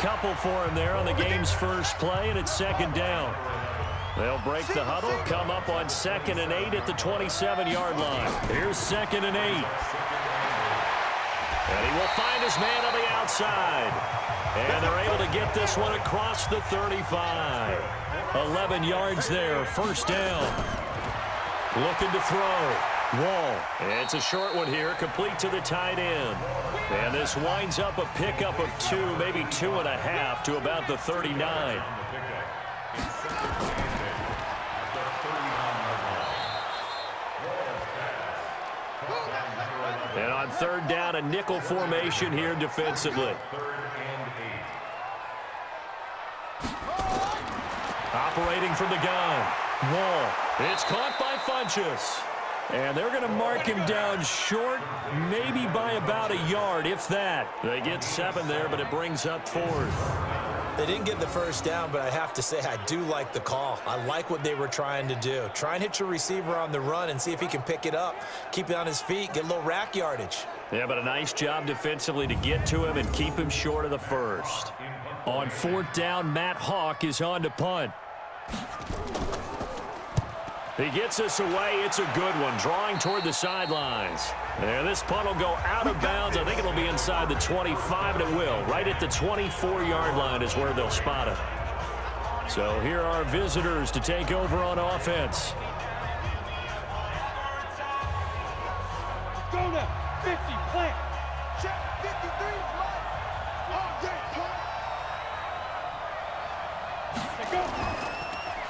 couple for him there on the game's first play, and it's second down. They'll break the huddle, come up on 2nd and 8 at the 27-yard line. Here's 2nd and 8. And he will find his man on the outside. And they're able to get this one across the 35. 11 yards there, first down. Looking to throw. Wall. It's a short one here, complete to the tight end. And this winds up a pickup of 2, maybe 2.5 to about the 39. And on 3rd down, a nickel formation here defensively. Operating from the gun. Wall. It's caught by Funchess. And they're going to mark him down short, maybe by about a yard, if that. They get 7 there, but it brings up 4th. They didn't get the first down, but I have to say I do like the call. I like what they were trying to do. Try and hit your receiver on the run and see if he can pick it up, keep it on his feet, get a little rack yardage. Yeah, but a nice job defensively to get to him and keep him short of the first. On 4th down, Matt Hawk is on to punt. He gets this away. It's a good one, drawing toward the sidelines. And this punt will go out of bounds. I think it'll be inside the 25, and it will. Right at the 24-yard line is where they'll spot it. So here are visitors to take over on offense. Go to 50, plant. Check 53, plant. Oh, yeah, plant. Go.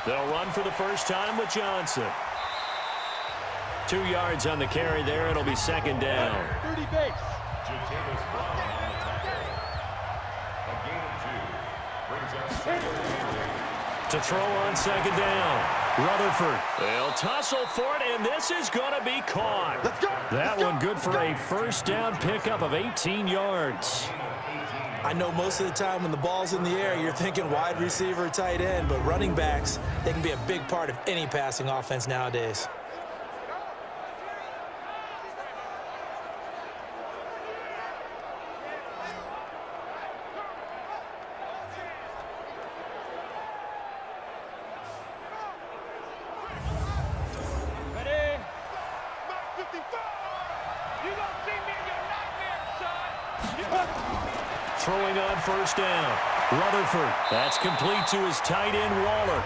They'll run for the first time with Johnson. 2 yards on the carry there. It'll be 2nd down. 30 base. To throw on 2nd down. Rutherford. They'll tussle for it, and this is going to be caught. Let's go. That one good for a first down pickup of 18 yards. I know most of the time when the ball's in the air, you're thinking wide receiver, tight end, but running backs, they can be a big part of any passing offense nowadays. Ready? 55. You gonna see me in your nightmare, son. Throwing on first down. Rutherford. That's complete to his tight end, Waller.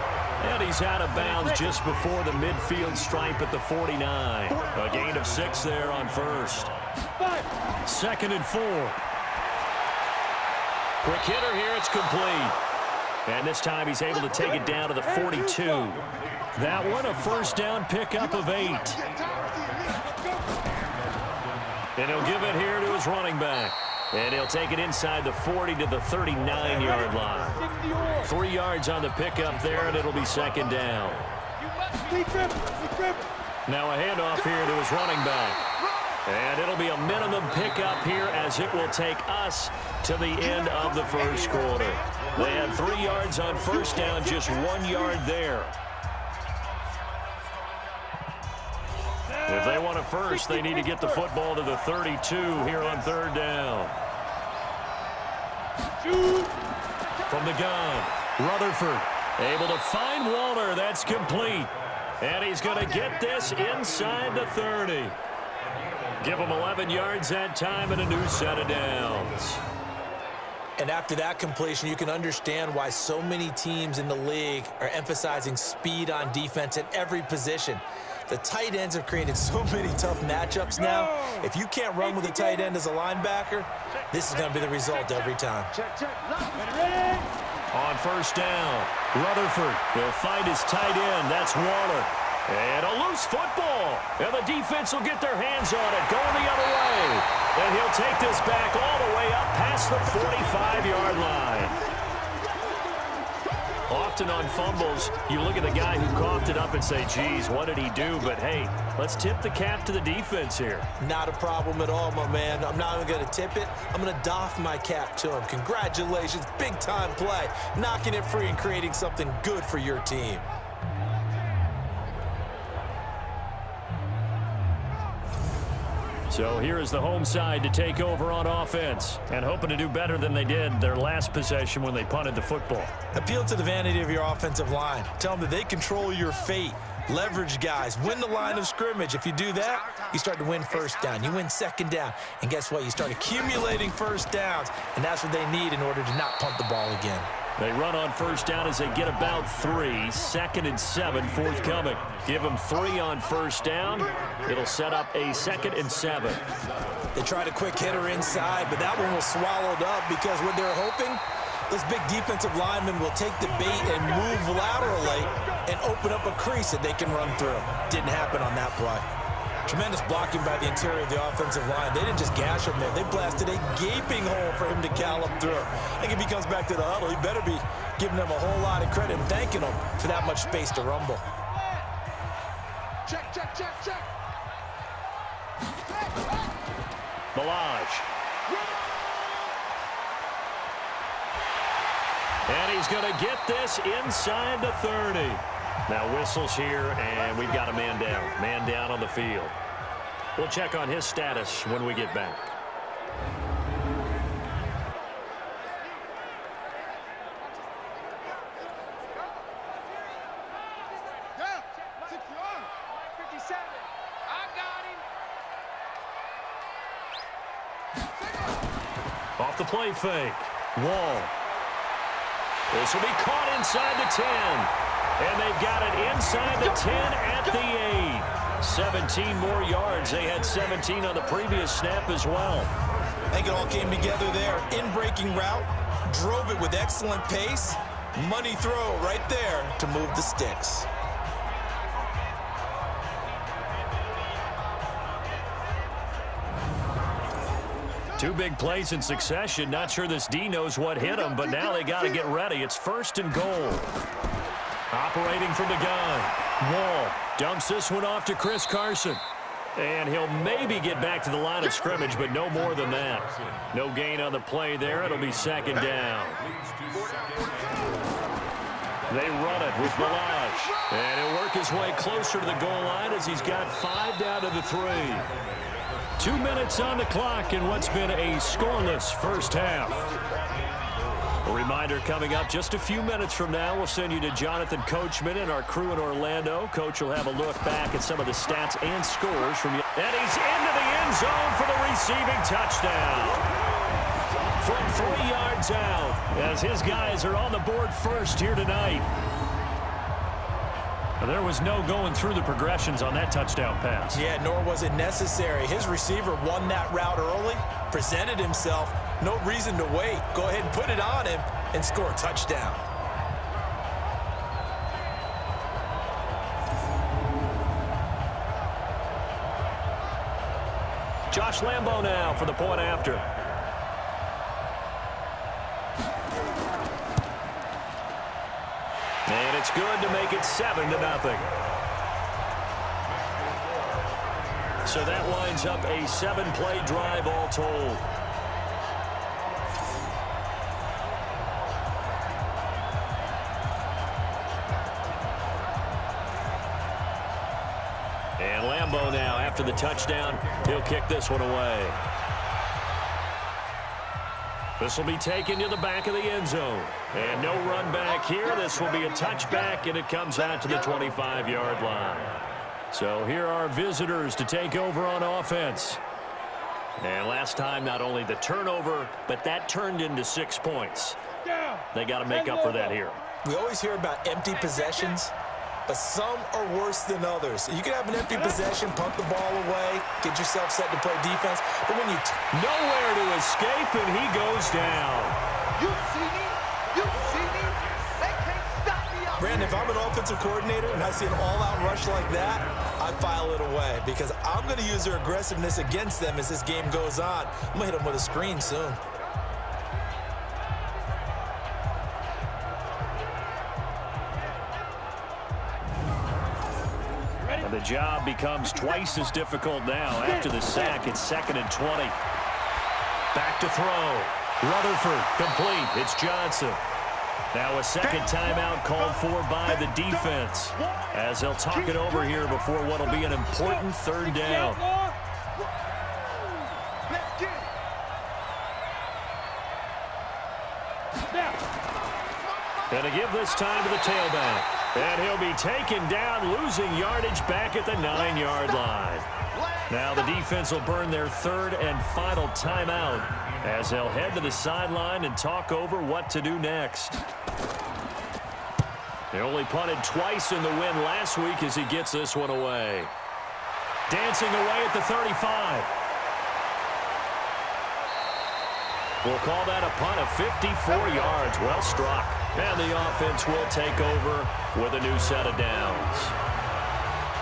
And he's out of bounds just before the midfield stripe at the 49. A gain of 6 there on first. 2nd and 4. Quick hitter here. It's complete. And this time he's able to take it down to the 42. That one a first down pickup of 8. And he'll give it here to his running back. And he'll take it inside the 40 to the 39-yard line. 3 yards on the pickup there, and it'll be 2nd down. Now a handoff here to his running back. And it'll be a minimum pickup here as it will take us to the end of the first quarter. They had 3 yards on first down, just 1 yard there. If they want a first, they need to get the football to the 32 here on 3rd down. From the gun, Rutherford able to find Walter. That's complete. And he's going to get this inside the 30. Give him 11 yards that time and a new set of downs. And after that completion, you can understand why so many teams in the league are emphasizing speed on defense at every position. The tight ends have created so many tough matchups now. If you can't run with a tight end as a linebacker, this is going to be the result every time. On first down, Rutherford will find his tight end. That's Waller. And a loose football. And the defense will get their hands on it, going the other way. And he'll take this back all the way up past the 45-yard line. Often on fumbles, you look at the guy who coughed it up and say, geez, what did he do? But, hey, let's tip the cap to the defense here. Not a problem at all, my man. I'm not even going to tip it. I'm going to doff my cap to him. Congratulations, big-time play. Knocking it free and creating something good for your team. So here is the home side to take over on offense and hoping to do better than they did their last possession when they punted the football. Appeal to the vanity of your offensive line. Tell them that they control your fate. Leverage guys. Win the line of scrimmage. If you do that, you start to win first down. You win second down. And guess what? You start accumulating first downs. And that's what they need in order to not punt the ball again. They run on first down as they get about 3. 2nd and 7 forthcoming. Give them 3 on first down. It'll set up a 2nd and 7. They tried a quick hitter inside, but that one was swallowed up because what they're hoping, those big defensive linemen will take the bait and move laterally and open up a crease that they can run through. Didn't happen on that play. Tremendous blocking by the interior of the offensive line. They didn't just gash him there. They blasted a gaping hole for him to gallop through. I think if he comes back to the huddle, he better be giving them a whole lot of credit and thanking them for that much space to rumble. Check, check, check, check. Milage. And he's going to get this inside the 30. Now whistles here, and we've got a man down. Man down on the field. We'll check on his status when we get back. Off the play fake. Wall. This will be caught inside the 10. And they've got it inside the 10 at the 8. 17 more yards. They had 17 on the previous snap as well. I think it all came together there. In-breaking route. Drove it with excellent pace. Money throw right there to move the sticks. Two big plays in succession. Not sure this D knows what hit him, but now they got to get ready. It's 1st and goal. Operating from the gun. Wall dumps this one off to Chris Carson. And he'll maybe get back to the line of scrimmage, but no more than that. No gain on the play there. It'll be 2nd down. They run it with Milage. And he'll work his way closer to the goal line as he's got 5 down to the 3. 2 minutes on the clock in what's been a scoreless first half. A reminder coming up just a few minutes from now. We'll send you to Jonathan Coachman and our crew in Orlando. Coach will have a look back at some of the stats and scores from you. And he's into the end zone for the receiving touchdown. From 3 yards out as his guys are on the board first here tonight. There was no going through the progressions on that touchdown pass. Yeah, nor was it necessary. His receiver won that route early, presented himself. No reason to wait. Go ahead and put it on him and score a touchdown. Josh Lambo now for the point after. And it's good to make it 7-0. So that winds up a 7-play drive all told. And Lambo now, after the touchdown, he'll kick this one away. This will be taken to the back of the end zone. And no run back here. This will be a touchback, and it comes out to the 25-yard line. So here are visitors to take over on offense. And last time, not only the turnover, but that turned into 6 points. They got to make up for that here. We always hear about empty possessions, but some are worse than others. You can have an empty possession, punt the ball away, get yourself set to play defense, but when you... Nowhere to escape, and he goes down. You see me? You see me? They can't stop me. Brandon, if I'm an offensive coordinator and I see an all-out rush like that, I file it away because I'm going to use their aggressiveness against them as this game goes on. I'm going to hit them with a screen soon. The job becomes twice as difficult now. After the sack, it's 2nd and 20. Back to throw. Rutherford complete. It's Johnson. Now a second timeout called for by the defense as they'll talk it over here before what will be an important 3rd down. And to give this time to the tailback. And he'll be taken down, losing yardage back at the 9-yard line. Now the defense will burn their third and final timeout as they'll head to the sideline and talk over what to do next. They only punted twice in the win last week as he gets this one away. Dancing away at the 35. We'll call that a punt of 54 yards. Well struck. And the offense will take over with a new set of downs.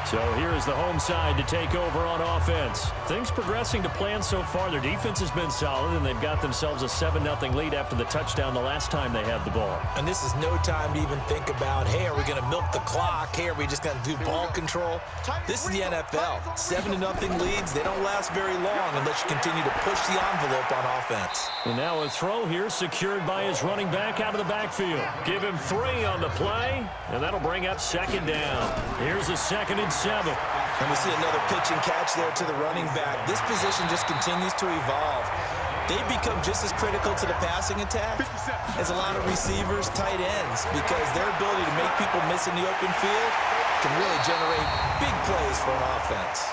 So here's the home side to take over on offense. Things progressing to plan so far. Their defense has been solid, and they've got themselves a 7-0 lead after the touchdown the last time they had the ball. And this is no time to even think about, hey, are we going to milk the clock? Hey, are we just going to do ball control? This is the NFL. 7-0 leads, they don't last very long unless you continue to push the envelope on offense. And now a throw here secured by his running back out of the backfield. Give him 3 on the play, and that'll bring up second down. Here's a 2nd and 7. And we see another pitch and catch there to the running back. This position just continues to evolve. They become just as critical to the passing attack as a lot of receivers, tight ends, because their ability to make people miss in the open field can really generate big plays for an offense.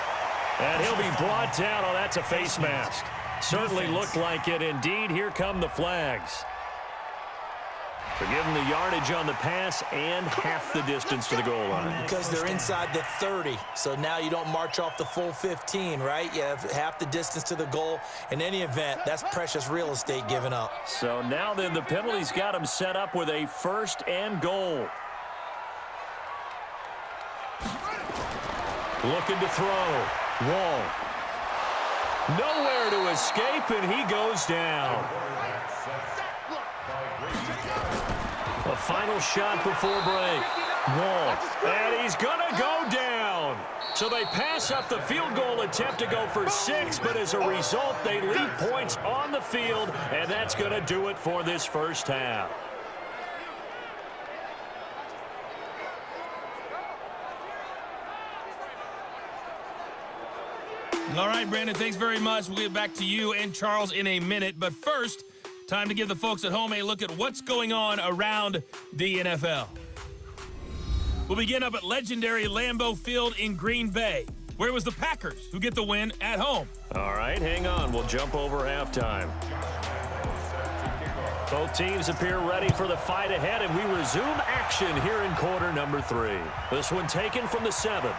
And he'll be brought down. Oh, that's a face mask. Certainly looked like it. Indeed, here come the flags. To give them the yardage on the pass and half the distance to the goal line. Because they're inside the 30, so now you don't march off the full 15, right? You have half the distance to the goal. In any event, that's precious real estate given up. So now then the penalty's got them set up with a 1st and goal. Looking to throw. Wall. Nowhere to escape, and he goes down. A final shot before break. Wall. And he's going to go down. So they pass up the field goal attempt to go for 6, but as a result, they leave points on the field, and that's going to do it for this first half. All right, Brandon, thanks very much. We'll get back to you and Charles in a minute. But first, time to give the folks at home a look at what's going on around the NFL. We'll begin up at legendary Lambeau Field in Green Bay, where it was the Packers who get the win at home. All right, hang on. We'll jump over halftime. Both teams appear ready for the fight ahead, and we resume action here in quarter number 3. This one taken from the 7.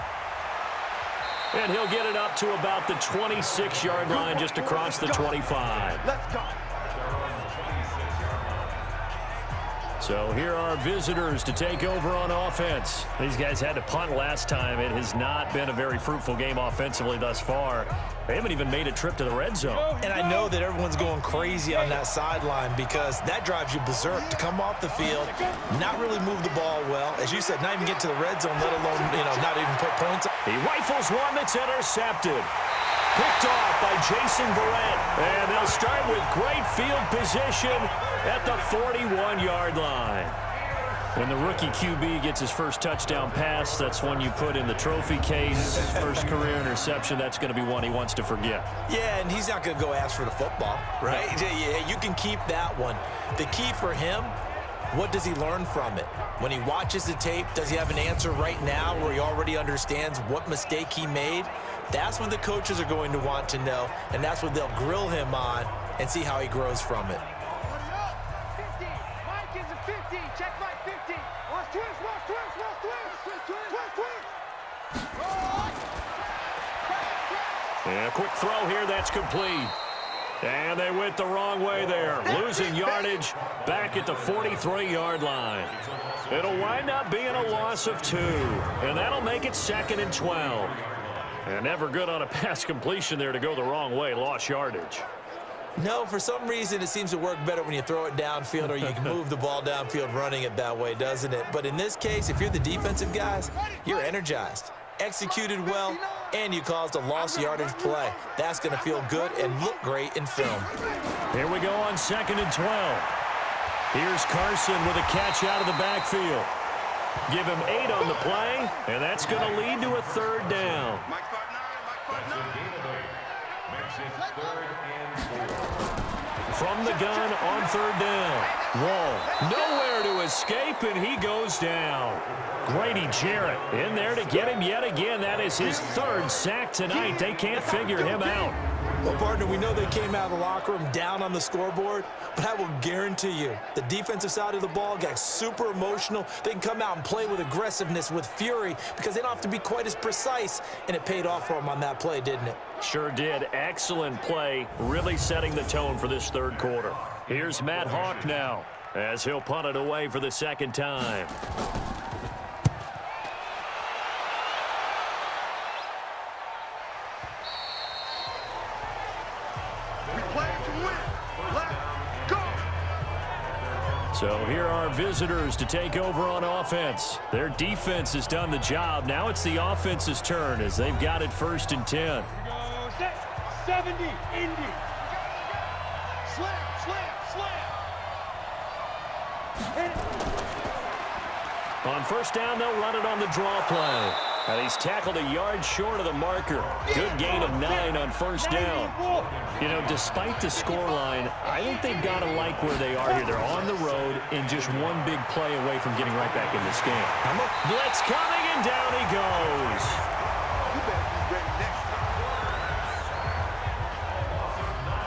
And he'll get it up to about the 26-yard line, just across the 25. Let's go. So here are visitors to take over on offense. These guys had to punt last time. It has not been a very fruitful game offensively thus far. They haven't even made a trip to the red zone. And I know that everyone's going crazy on that sideline because that drives you berserk to come off the field, not really move the ball well. As you said, not even get to the red zone, let alone, not even put points on. He rifles one that's intercepted. Picked off by Jason Verrett. And they'll start with great field position at the 41-yard line. When the rookie QB gets his first touchdown pass, that's one you put in the trophy case. First career interception, that's going to be one he wants to forget. Yeah, and he's not going to go ask for the football, right? Yeah, you can keep that one. The key for him, what does he learn from it? When he watches the tape, does he have an answer right now where he already understands what mistake he made? That's what the coaches are going to want to know, and that's what they'll grill him on and see how he grows from it. 50. Mike is a 50. Check Mike 50. Watch twist. And a quick throw here, that's complete. And they went the wrong way there, losing yardage back at the 43-yard line. It'll wind up being a loss of 2, and that'll make it 2nd and 12. And never good on a pass completion there to go the wrong way, lost yardage. No, for some reason it seems to work better when you throw it downfield or you can move the ball downfield running it that way, doesn't it? But in this case, if you're the defensive guys, you're energized, executed well, and you caused a lost yardage play. That's going to feel good and look great in film. Here we go on 2nd and 12. Here's Carson with a catch out of the backfield. Give him 8 on the play, and that's going to lead to a 3rd down. From the gun on third down. Wall nowhere to escape, and he goes down. Grady Jarrett in there to get him yet again. That is his third sack tonight. They can't figure him out. Well, partner, we know they came out of the locker room down on the scoreboard, but I will guarantee you the defensive side of the ball got super emotional. They can come out and play with aggressiveness, with fury, because they don't have to be quite as precise, and it paid off for them on that play, didn't it? Sure did. Excellent play, really setting the tone for this third quarter. Here's Matt Hawk now, as he'll punt it away for the second time. So here are visitors to take over on offense. Their defense has done the job. Now it's the offense's turn as they've got it 1st and 10. Here we go. Set. 70. Indy. Slam. On 1st down, they'll run it on the draw play. And he's tackled a yard short of the marker. Good gain of 9 on 1st down. You know, despite the scoreline, I think they've got to like where they are here. They're on the road and just one big play away from getting right back in this game. Blitz coming, and down he goes. You better be ready next time.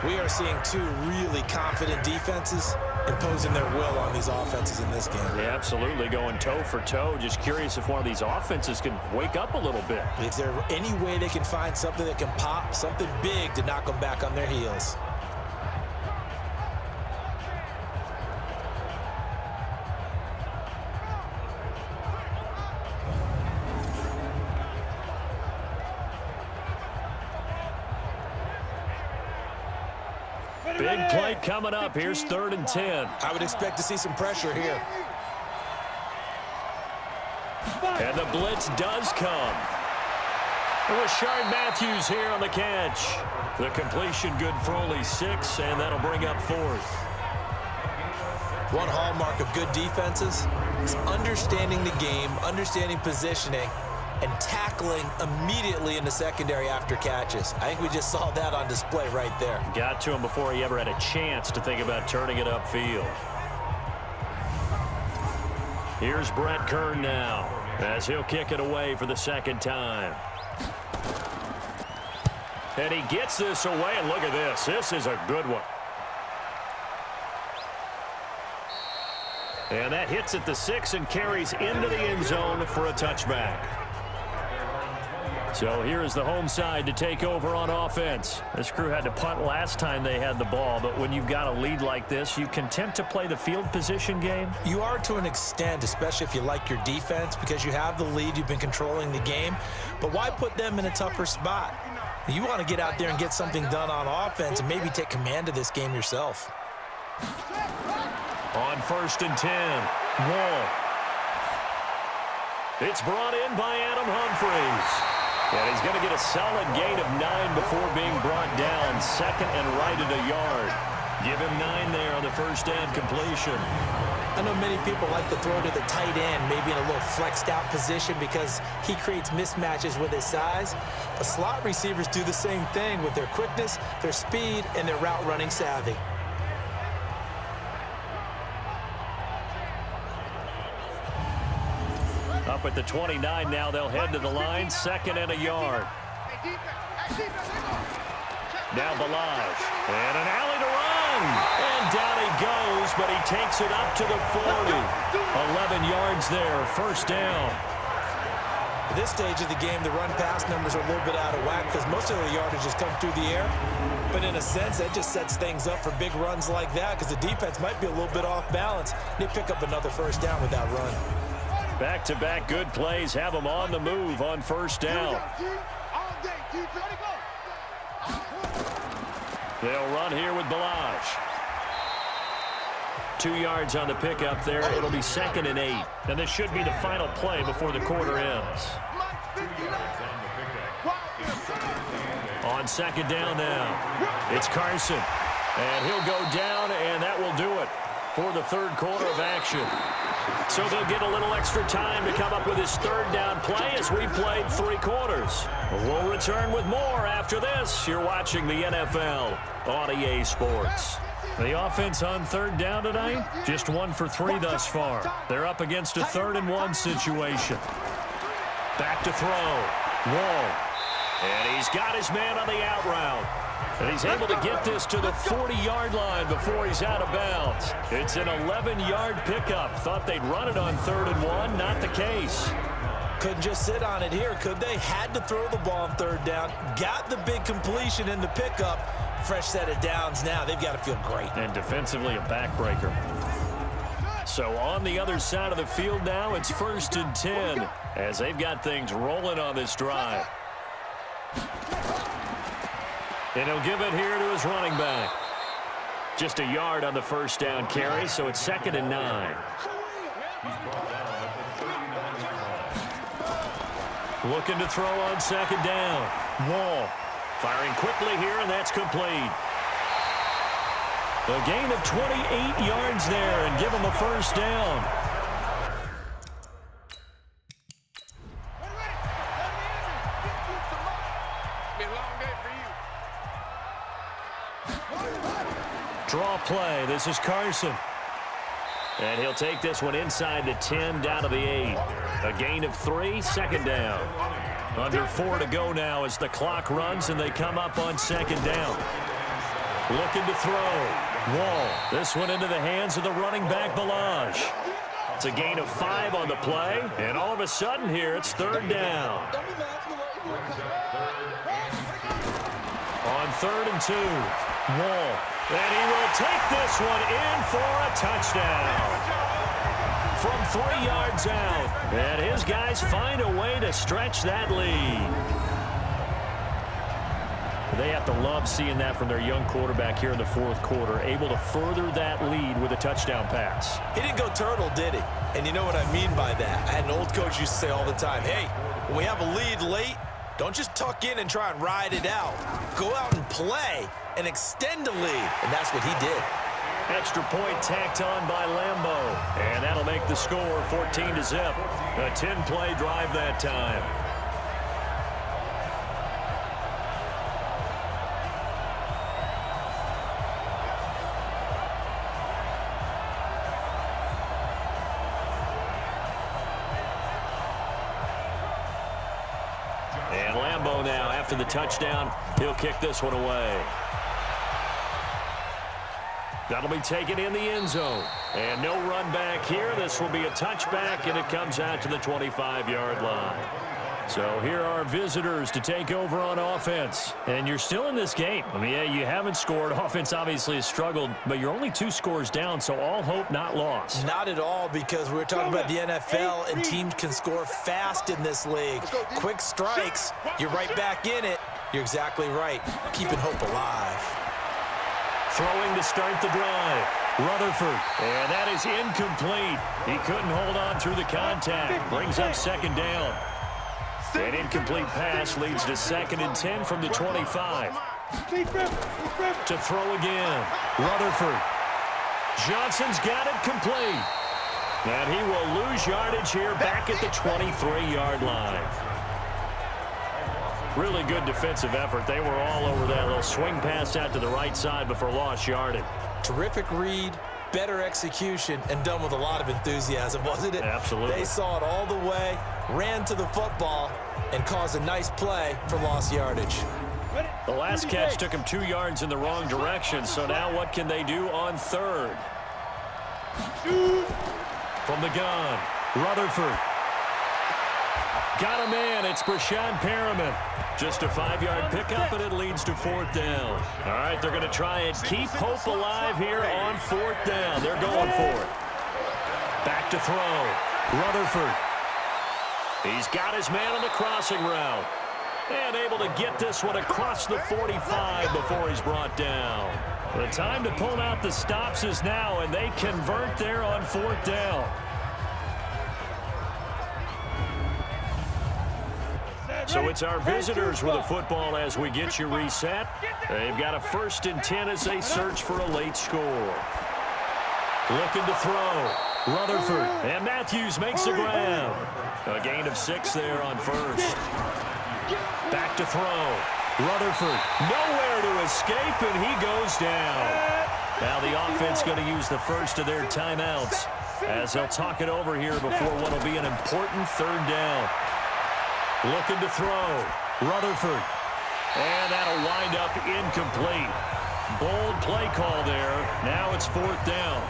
We are seeing two really confident defenses imposing their will on these offenses in this game. Yeah, absolutely, going toe for toe. Just curious if one of these offenses can wake up a little bit. Is there any way they can find something that can pop, something big to knock them back on their heels? Big play coming up. Here's 3rd and 10. I would expect to see some pressure here. And the blitz does come. Rashard Matthews here on the catch. The completion good for only 6, and that'll bring up 4th. One hallmark of good defenses is understanding the game, understanding positioning, and tackling immediately in the secondary after catches. I think we just saw that on display right there. Got to him before he ever had a chance to think about turning it upfield. Here's Brett Kern now, as he'll kick it away for the 2nd time. And he gets this away, and look at this. This is a good one. And that hits at the 6 and carries into the end zone for a touchback. So here is the home side to take over on offense. This crew had to punt last time they had the ball, but when you've got a lead like this, you content to play the field position game? You are to an extent, especially if you like your defense, because you have the lead, you've been controlling the game. But why put them in a tougher spot? You want to get out there and get something done on offense and maybe take command of this game yourself. On 1st and 10, Wall. It's brought in by Adam Humphries. And he's going to get a solid gain of 9 before being brought down. 2nd and right at a yard. Give him 9 there on the 1st down completion. I know many people like to throw to the tight end, maybe in a little flexed out position because he creates mismatches with his size. But slot receivers do the same thing with their quickness, their speed, and their route running savvy. Up at the 29 now, they'll head to the line. 2nd and a yard. Now Balaj. And an alley to run. And down he goes, but he takes it up to the 40. 11 yards there, 1st down. At this stage of the game, the run-pass numbers are a little bit out of whack because most of the yardage has come through the air. But in a sense, that just sets things up for big runs like that because the defense might be a little bit off balance. They pick up another 1st down with that run. Back-to-back good plays have them on the move on 1st down. They'll run here with Balaj. 2 yards on the pickup there. It'll be 2nd and 8. And this should be the final play before the quarter ends. On 2nd down now, it's Carson. And he'll go down, and that will do it for the 3rd quarter of action. So they'll get a little extra time to come up with his third down play as we played 3 quarters. We'll return with more after this. You're watching the NFL on EA Sports. The offense on third down tonight, just 1 for 3 thus far. They're up against a 3rd and 1 situation. Back to throw. Wall. And he's got his man on the out route. And he's able to get this to the 40-yard line before he's out of bounds. It's an 11-yard pickup. Thought they'd run it on 3rd and 1. Not the case. Couldn't just sit on it here, could they? Had to throw the ball on 3rd down. Got the big completion in the pickup. Fresh set of downs now. They've got to feel great. And defensively, a backbreaker. So on the other side of the field now, it's 1st and 10 as they've got things rolling on this drive. And he'll give it here to his running back. Just a yard on the 1st down carry, so it's 2nd and 9. Looking to throw on 2nd down. Wall firing quickly here, and that's complete. A gain of 28 yards there and give him a 1st down. Draw play. This is Carson. And he'll take this one inside the 10, down to the 8. A gain of 3, 2nd down. Under 4 to go now as the clock runs and they come up on 2nd down. Looking to throw. Wall. This one into the hands of the running back, Balaj. It's a gain of 5 on the play. And all of a sudden here, it's 3rd down. On 3rd and 2. Wall. And he will take this one in for a touchdown. From 3 yards out. And his guys find a way to stretch that lead. They have to love seeing that from their young quarterback here in the 4th quarter, able to further that lead with a touchdown pass. He didn't go turtle, did he? And you know what I mean by that. I had an old coach used to say all the time, hey, when we have a lead late, don't just tuck in and try and ride it out. Go out and play and extend the lead. And that's what he did. Extra point tacked on by Lambeau. And that'll make the score 14-0. A 10-play drive that time. And Lambeau now, after the touchdown, he'll kick this one away. That'll be taken in the end zone. And no run back here. This will be a touchback, and it comes out to the 25-yard line. So here are visitors to take over on offense. And you're still in this game. I mean, yeah, you haven't scored. Offense obviously has struggled, but you're only 2 scores down, so all hope not lost. Not at all, because we're talking about the NFL, and teams can score fast in this league. Quick strikes, you're right back in it. You're exactly right. Keeping hope alive. Throwing to start the drive. Rutherford. And that is incomplete. He couldn't hold on through the contact. Brings up 2nd down. An incomplete pass leads to 2nd and 10 from the 25. To throw again. Rutherford. Johnson's got it complete. And he will lose yardage here back at the 23-yard line. Really good defensive effort. They were all over that little swing pass out to the right side before lost yardage. Terrific read, better execution, and done with a lot of enthusiasm, wasn't it? Absolutely. They saw it all the way, ran to the football, and caused a nice play for lost yardage. The last catch took him 2 yards in the wrong direction, so now what can they do on 3rd? From the gun, Rutherford. Got a man. It's Brashad Perriman. Just a 5-yard pickup, and it leads to 4th down. All right, they're going to try and keep hope alive here on 4th down. They're going for it. Back to throw. Rutherford. He's got his man on the crossing route. And able to get this one across the 45 before he's brought down. The time to pull out the stops is now, and they convert there on 4th down. So it's our visitors with the football as we get you reset. They've got a 1st and 10 as they search for a late score. Looking to throw. Rutherford, and Matthews makes the grab. A gain of 6 there on first. Back to throw. Rutherford, nowhere to escape, and he goes down. Now the offense going to use the first of their timeouts as they'll talk it over here before what will be an important 3rd down. Looking to throw. Rutherford. And that'll wind up incomplete. Bold play call there. Now it's 4th down.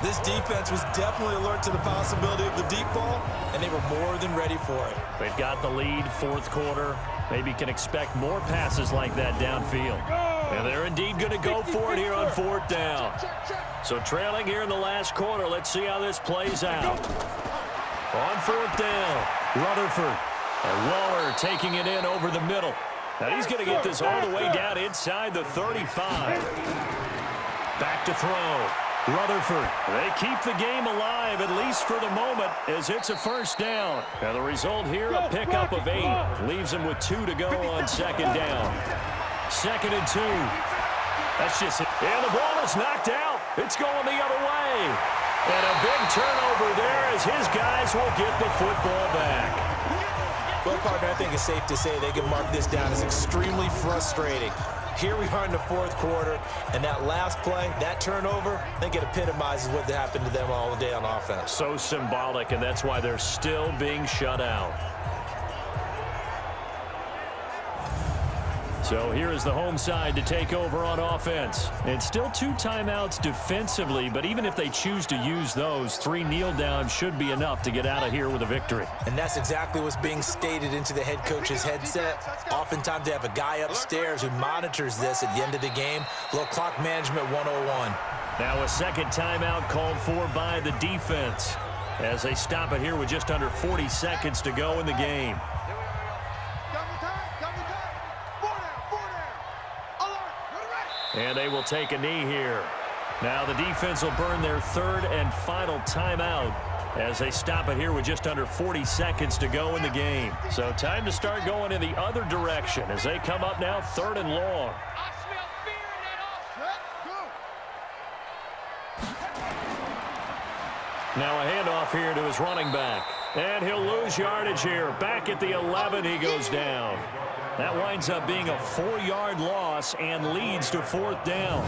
This defense was definitely alert to the possibility of the deep ball, and they were more than ready for it. They've got the lead, 4th quarter. Maybe can expect more passes like that downfield. And they're indeed going to go for it here on 4th down. So trailing here in the last quarter. Let's see how this plays out. On 4th down, Rutherford. And Waller taking it in over the middle. Now he's going to get this all the way down inside the 35. Back to throw. Rutherford. They keep the game alive, at least for the moment, as it's a 1st down. And the result here, a pickup of 8. Leaves them with 2 to go on 2nd down. 2nd and 2. That's just it. And the ball is knocked out. It's going the other way. And a big turnover there as his guys will get the football back. Well, partner, I think it's safe to say they can mark this down as extremely frustrating. Here we are in the 4th quarter, and that last play, that turnover, I think it epitomizes what happened to them all day on offense. So symbolic, and that's why they're still being shut out. So here is the home side to take over on offense. It's still 2 timeouts defensively, but even if they choose to use those, 3 kneel downs should be enough to get out of here with a victory. And that's exactly what's being stated into the head coach's headset. Oftentimes they have a guy upstairs who monitors this at the end of the game. A little clock management 101. Now a 2nd timeout called for by the defense as they stop it here with just under 40 seconds to go in the game. And they will take a knee here. Now the defense will burn their 3rd and final timeout as they stop it here with just under 40 seconds to go in the game. So time to start going in the other direction as they come up now 3rd and long. Now a handoff here to his running back. And he'll lose yardage here. Back at the 11, he goes down. That winds up being a 4-yard loss and leads to 4th down.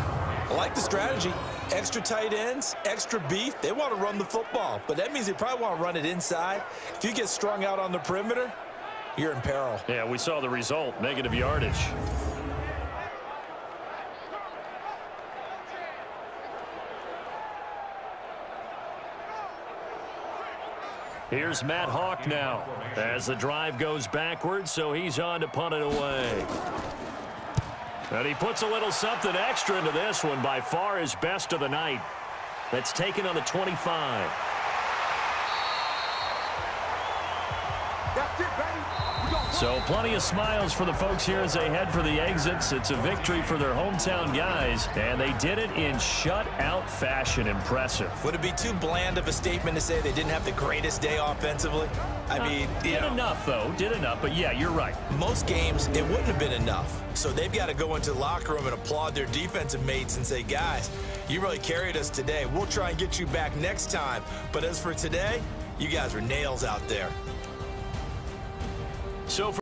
I like the strategy. Extra tight ends, extra beef. They want to run the football, but that means they probably want to run it inside. If you get strung out on the perimeter, you're in peril. Yeah, we saw the result, negative yardage. Here's Matt Hawk now as the drive goes backwards, so he's on to punt it away. And he puts a little something extra into this one, by far his best of the night. That's taken on the 25. That's it, baby. So plenty of smiles for the folks here as they head for the exits. It's a victory for their hometown guys, and they did it in shutout fashion. Impressive. Would it be too bland of a statement to say they didn't have the greatest day offensively? I mean, did enough, though. Did enough, but yeah, you're right. Most games, it wouldn't have been enough. So they've got to go into the locker room and applaud their defensive mates and say, guys, you really carried us today. We'll try and get you back next time. But as for today, you guys were nails out there. So